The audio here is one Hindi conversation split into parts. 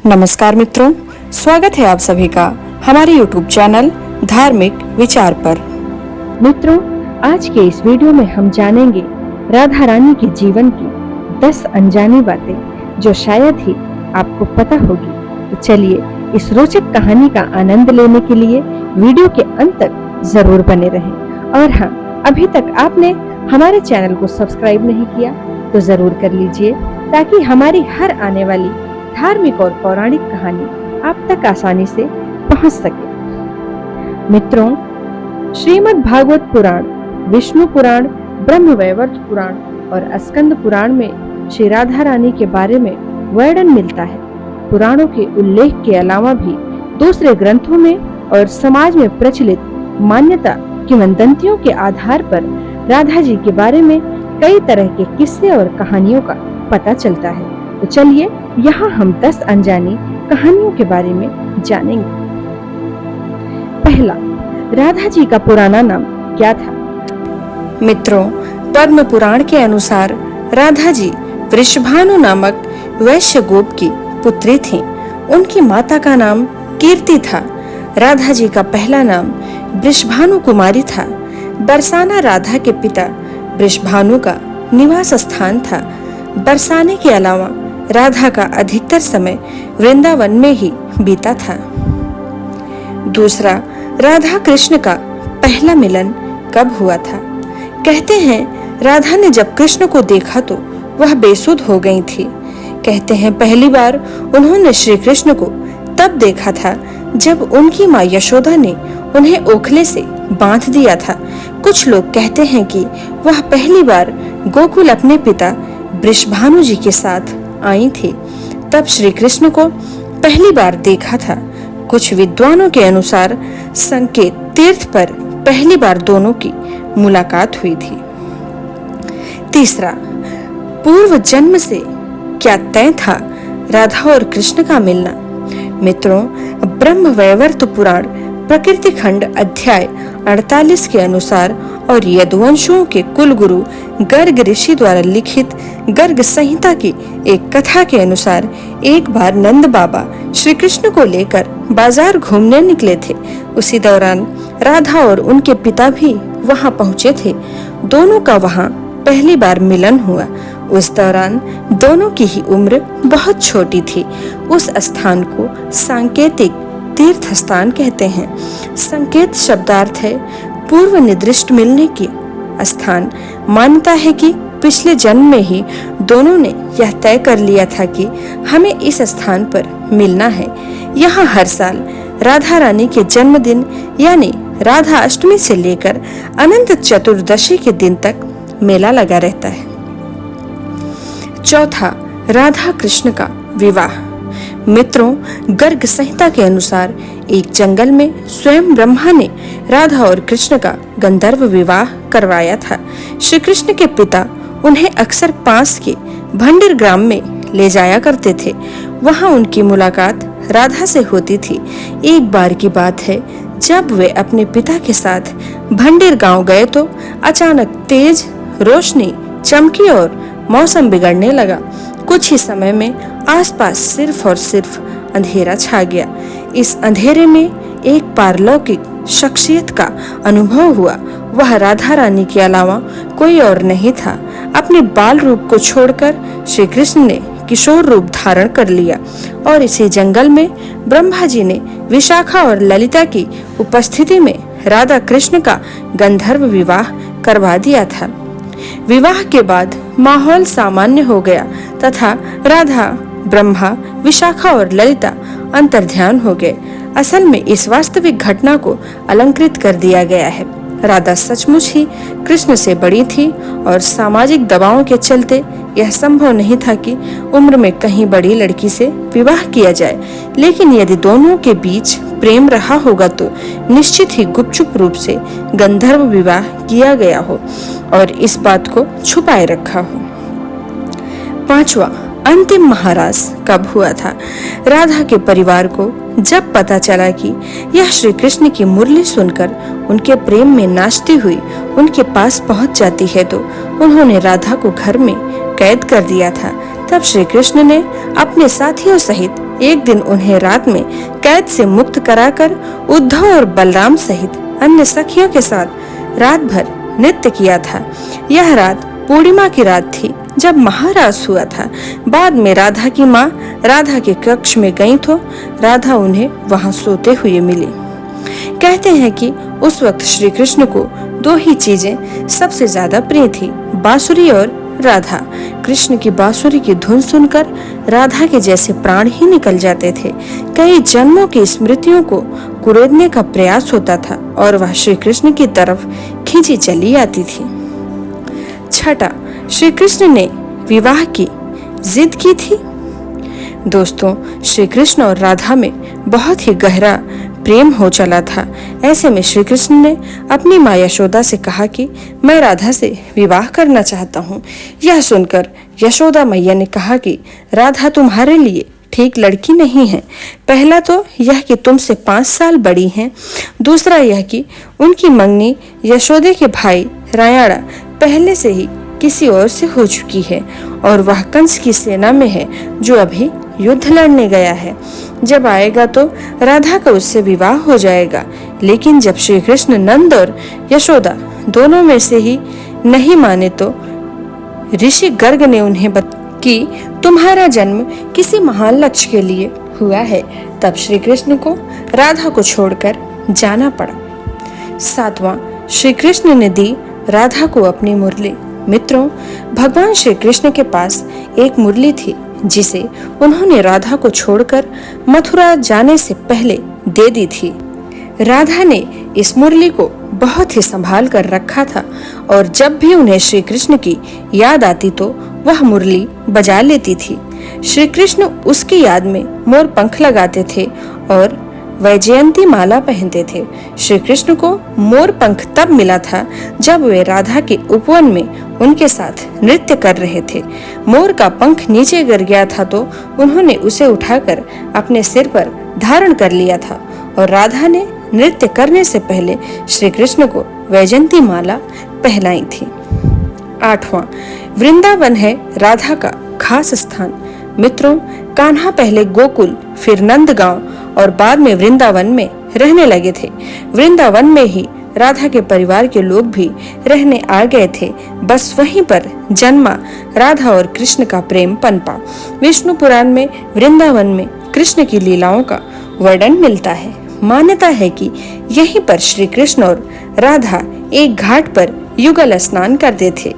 नमस्कार मित्रों, स्वागत है आप सभी का हमारे YouTube चैनल धार्मिक विचार पर। मित्रों, आज के इस वीडियो में हम जानेंगे राधा रानी के जीवन की 10 अनजानी बातें जो शायद ही आपको पता होगी। तो चलिए इस रोचक कहानी का आनंद लेने के लिए वीडियो के अंत तक जरूर बने रहें। और हाँ, अभी तक आपने हमारे चैनल को सब्सक्राइब नहीं किया तो जरूर कर लीजिए, ताकि हमारी हर आने वाली धार्मिक और पौराणिक कहानी आप तक आसानी से पहुंच सके। मित्रों, श्रीमद् भागवत पुराण, विष्णु पुराण, ब्रह्म वैवर्त पुराण और स्कंद पुराण में श्री राधा रानी के बारे में वर्णन मिलता है। पुराणों के उल्लेख के अलावा भी दूसरे ग्रंथों में और समाज में प्रचलित मान्यता किंवदंतियों के आधार पर राधा जी के बारे में कई तरह के किस्से और कहानियों का पता चलता है। तो चलिए यहाँ हम 10 अनजानी कहानियों के बारे में जानेंगे। पहला, राधा जी का पुराना नाम क्या था? मित्रों, पद्म पुराण के अनुसार राधा जी वृषभानु नामक वैश्य गोप की पुत्री थीं। उनकी माता का नाम कीर्ति था। राधा जी का पहला नाम वृषभानु कुमारी था। बरसाना राधा के पिता वृषभानु का निवास स्थान था। बरसाने के अलावा राधा का अधिकतर समय वृंदावन में ही बीता था। दूसरा, राधा कृष्ण का पहला मिलन कब हुआ था? कहते हैं राधा ने जब कृष्ण को देखा तो वह बेसुध हो गई थी। कहते हैं पहली बार उन्होंने श्री कृष्ण को तब देखा था जब उनकी माँ यशोदा ने उन्हें ओखले से बांध दिया था। कुछ लोग कहते हैं कि वह पहली बार गोकुल अपने पिता वृषभानु जी के साथ आई थी, तब श्री कृष्ण को पहली बार देखा था। कुछ विद्वानों के अनुसार संकेत तीर्थ पर पहली बार दोनों की मुलाकात हुई थी। तीसरा, पूर्व जन्म से क्या तय था राधा और कृष्ण का मिलना? मित्रों, ब्रह्म वैवर्त पुराण प्रकृति खंड अध्याय 48 के अनुसार और यदुवंशियों के कुल गुरु गर्ग ऋषि द्वारा लिखित गर्ग संहिता की एक कथा के अनुसार एक बार नंद बाबा श्री कृष्ण को लेकर बाजार घूमने निकले थे। उसी दौरान राधा और उनके पिता भी वहां पहुंचे थे। दोनों का वहां पहली बार मिलन हुआ। उस दौरान दोनों की ही उम्र बहुत छोटी थी। उस स्थान को सांकेतिक तीर्थ स्थान कहते हैं। संकेत शब्दार्थ है पूर्व निर्दिष्ट मिलने की स्थान। मान्यता है कि पिछले जन्म में ही दोनों ने यह तय कर लिया था कि हमें इस स्थान पर मिलना है। यहाँ हर साल राधा रानी के जन्मदिन यानी राधा अष्टमी से लेकर अनंत चतुर्दशी के दिन तक मेला लगा रहता है। चौथा, राधा कृष्ण का विवाह। मित्रों, गर्ग संहिता के अनुसार एक जंगल में स्वयं ब्रह्मा ने राधा और कृष्ण का गंधर्व विवाह करवाया था। श्री कृष्ण के पिता उन्हें अक्सर पास के भंडीर ग्राम में ले जाया करते थे। वहां उनकी मुलाकात राधा से होती थी। एक बार की बात है, जब वे अपने पिता के साथ भंडीर गांव गए तो अचानक तेज रोशनी चमकी और मौसम बिगड़ने लगा। कुछ ही समय में आसपास सिर्फ और सिर्फ अंधेरा छा गया। इस अंधेरे में एक पारलौकिक शख्सियत का अनुभव हुआ। वह राधा रानी के अलावा कोई और नहीं था। अपने बाल रूप को छोड़कर श्री कृष्ण ने किशोर रूप धारण कर लिया और इसी जंगल में ब्रह्मा जी ने विशाखा और ललिता की उपस्थिति में राधा कृष्ण का गंधर्व विवाह करवा दिया था। विवाह के बाद माहौल सामान्य हो गया तथा राधा, ब्रह्मा, विशाखा और ललिता अंतर्ध्यान हो गए। असल में इस वास्तविक घटना को अलंकृत कर दिया गया है। राधा सचमुच ही कृष्ण से बड़ी थी और सामाजिक दबावों के चलते यह संभव नहीं था कि उम्र में कहीं बड़ी लड़की से विवाह किया जाए। लेकिन यदि दोनों के बीच प्रेम रहा होगा तो निश्चित ही गुपचुप रूप से गंधर्व विवाह किया गया हो और इस बात को छुपाए रखा हो। पांचवा, अंतिम महाराज कब हुआ था? राधा के परिवार को जब पता चला कि यह श्री कृष्ण की मुरली सुनकर उनके प्रेम में नाचती हुई उनके पास पहुंच जाती है तो उन्होंने राधा को घर में कैद कर दिया था तब श्री कृष्ण ने अपने साथियों सहित एक दिन उन्हें रात में कैद से मुक्त कराकर उद्धव और बलराम सहित अन्य सखियों के साथ रात भर नृत्य किया था। यह रात पूर्णिमा की रात थी जब महारास हुआ था। बाद में राधा की माँ राधा के कक्ष में गई तो राधा उन्हें वहां सोते हुए मिली। कहते हैं कि उस वक्त श्री कृष्ण को दो ही चीजें सबसे ज्यादा प्रिय थी, बांसुरी और राधा। कृष्ण की बांसुरी की धुन सुनकर राधा के जैसे प्राण ही निकल जाते थे। कई जन्मों की स्मृतियों को कुरेदने का प्रयास होता था और वह श्री कृष्ण की तरफ खींची चली आती थी। छठा, श्री कृष्ण ने विवाह की जिद की थी। दोस्तों, श्री कृष्ण और राधा में बहुत ही गहरा प्रेम हो चला था। ऐसे में श्री कृष्ण ने अपनी माँ यशोदा से कहा कि मैं राधा से विवाह करना चाहता हूँ। यह सुनकर यशोदा मैया ने कहा कि राधा तुम्हारे लिए ठीक लड़की नहीं है। पहला तो यह कि तुमसे 5 साल बड़ी हैं, दूसरा यह कि उनकी मंगनी यशोदे के भाई रायाड़ा पहले से ही किसी और से हो चुकी है और वह कंस की सेना में है जो अभी युद्ध लड़ने गया है। जब आएगा तो राधा का उससे विवाह हो जाएगा। लेकिन जब श्री कृष्ण नंद और यशोदा दोनों में से ही नहीं माने तो ऋषि गर्ग ने उन्हें कि तुम्हारा जन्म किसी महान लक्ष्य के लिए हुआ है। तब श्री कृष्ण को राधा को छोड़कर जाना पड़ा। 7वां, श्री कृष्ण ने दी राधा को अपनी मुरली। मित्रों, भगवान श्री कृष्ण के पास एक मुरली थी जिसे उन्होंने राधा को छोड़कर मथुरा जाने से पहले दे दी थी। राधा ने इस मुरली को बहुत ही संभाल कर रखा था और जब भी उन्हें श्री कृष्ण की याद आती तो वह मुरली बजा लेती थी। श्री कृष्ण उसकी याद में मोर पंख लगाते थे और वैजयंती माला पहनते थे। श्री कृष्ण को मोर पंख तब मिला था जब वे राधा के उपवन में उनके साथ नृत्य कर रहे थे। मोर का पंख नीचे गिर गया था तो उन्होंने उसे उठाकर अपने सिर पर धारण कर लिया था और राधा ने नृत्य करने से पहले श्री कृष्ण को वैजयंती माला पहनाई थी। 8वां, वृंदावन है राधा का खास स्थान। मित्रों, कान्हा पहले गोकुल, फिर नंदगांव और बाद में वृंदावन में रहने लगे थे। वृंदावन में ही राधा के परिवार के लोग भी रहने आ गए थे। बस वहीं पर जन्मा राधा और कृष्ण का प्रेम पनपा। विष्णु पुराण में वृंदावन में कृष्ण की लीलाओं का वर्णन मिलता है। मान्यता है कि यहीं पर श्री कृष्ण और राधा एक घाट पर युगल स्नान करते थे।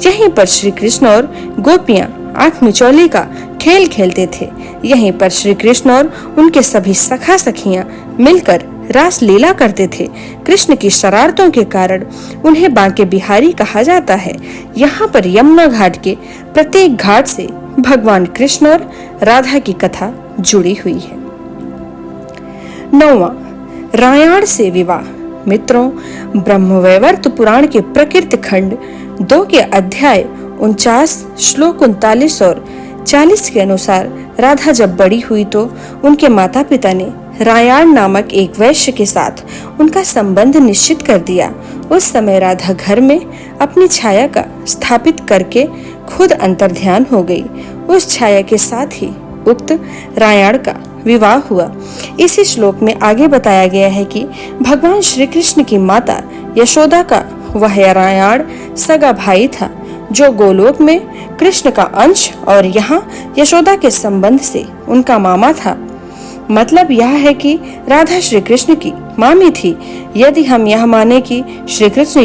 यहीं पर श्री कृष्ण और गोपियां आंख मिचौली का खेल खेलते थे। यहीं पर श्री कृष्ण और उनके सभी सखा सखियां मिलकर रास लीला करते थे। कृष्ण की शरारतों के कारण उन्हें बांके बिहारी कहा जाता है। यहाँ पर यमुना घाट के प्रत्येक घाट से भगवान कृष्ण और राधा की कथा जुड़ी हुई है। 9वां, रामायण से विवाह। मित्रों, ब्रह्मवैवर्त पुराण के प्रकृति खंड 2 के अध्याय 49 श्लोक 39 और 40 के अनुसार राधा जब बड़ी हुई तो उनके माता पिता ने रायाण नामक एक वैश्य के साथ उनका संबंध निश्चित कर दिया। उस समय राधा घर में अपनी छाया का स्थापित करके खुद अंतर्ध्यान हो गई। उस छाया के साथ ही उक्त रायाण का विवाह हुआ। इसी श्लोक में आगे बताया गया है कि भगवान श्री कृष्ण की माता यशोदा का वह रायाण सगा भाई था जो गोलोक में कृष्ण का अंश और यहाँ यशोदा के संबंध से उनका मामा था। मतलब यह है कि राधा श्री कृष्ण की मामी थी। यदि हम यह माने कि श्री कृष्ण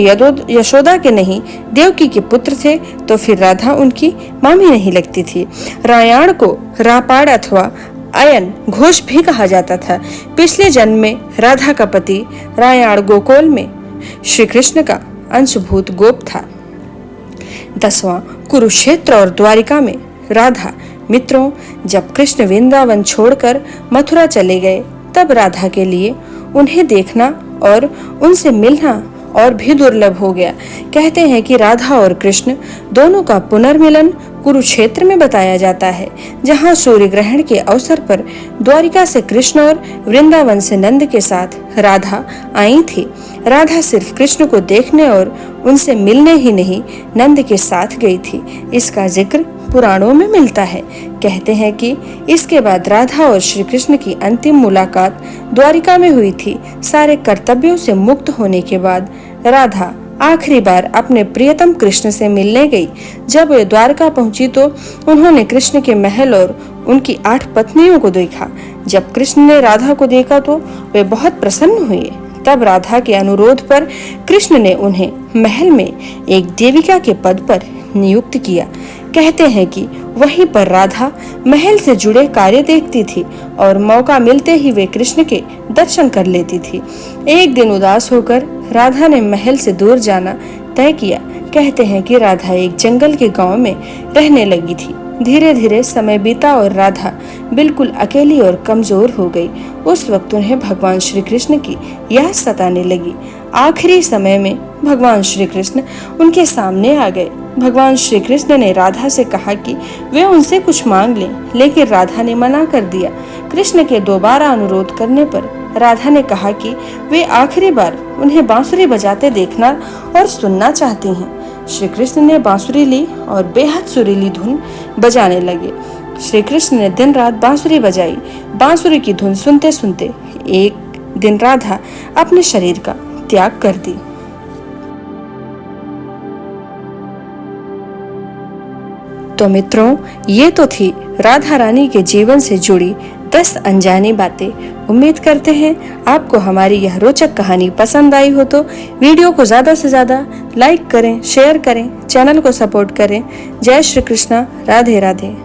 यशोदा के नहीं देवकी के पुत्र थे तो फिर राधा उनकी मामी नहीं लगती थी। रायाण को रापाड़ अथवा अयन घोष भी कहा जाता था। पिछले जन्म में राधा का पति रायाण गोकुल में श्री कृष्ण का अंशभूत गोप था। 10वां, कुरुक्षेत्र और द्वारिका में राधा। मित्रों, जब कृष्ण वृंदावन छोड़कर मथुरा चले गए तब राधा के लिए उन्हें देखना और उनसे मिलना और भी दुर्लभ हो गया। कहते हैं कि राधा और कृष्ण दोनों का पुनर्मिलन कुरुक्षेत्र में बताया जाता है, जहां सूर्य ग्रहण के अवसर पर द्वारिका से कृष्ण और वृंदावन से नंद के साथ राधा आई थी। राधा सिर्फ कृष्ण को देखने और उनसे मिलने ही नहीं, नंद के साथ गई थी। इसका जिक्र पुराणों में मिलता है। कहते हैं कि इसके बाद राधा और श्री कृष्ण की अंतिम मुलाकात द्वारिका में हुई थी। सारे कर्तव्यों से मुक्त होने के बाद राधा आखिरी बार अपने प्रियतम कृष्ण से मिलने गई। जब वे द्वारका पहुंची तो उन्होंने कृष्ण के महल और उनकी 8 पत्नियों को देखा। जब कृष्ण ने राधा को देखा तो वे बहुत प्रसन्न हुए। तब राधा के अनुरोध पर कृष्ण ने उन्हें महल में एक देविका के पद पर नियुक्त किया। कहते हैं कि वहीं पर राधा महल से जुड़े कार्य देखती थी और मौका मिलते ही वे कृष्ण के दर्शन कर लेती थी। एक दिन उदास होकर राधा ने महल से दूर जाना तय किया। कहते हैं कि राधा एक जंगल के गांव में रहने लगी थी। धीरे धीरे समय बीता और राधा बिल्कुल अकेली और कमजोर हो गई। उस वक्त उन्हें भगवान श्री कृष्ण की याद सताने लगी। आखिरी समय में भगवान श्री कृष्ण उनके सामने आ गए। भगवान श्री कृष्ण ने राधा से कहा कि वे उनसे कुछ मांग लें, लेकिन राधा ने मना कर दिया। कृष्ण के दोबारा अनुरोध करने पर राधा ने कहा कि वे आखिरी बार उन्हें बांसुरी बजाते देखना और सुनना चाहती हैं। श्री कृष्ण ने बांसुरी ली और बेहद सुरीली धुन बजाने लगे। श्री कृष्ण ने दिन रात बांसुरी बजाई। बांसुरी की धुन सुनते सुनते एक दिन राधा अपने शरीर का त्याग कर दी। तो मित्रों, ये तो थी राधा रानी के जीवन से जुड़ी 10 अनजानी बातें। उम्मीद करते हैं आपको हमारी यह रोचक कहानी पसंद आई हो। तो वीडियो को ज्यादा से ज्यादा लाइक करें, शेयर करें, चैनल को सपोर्ट करें। जय श्री कृष्णा, राधे राधे।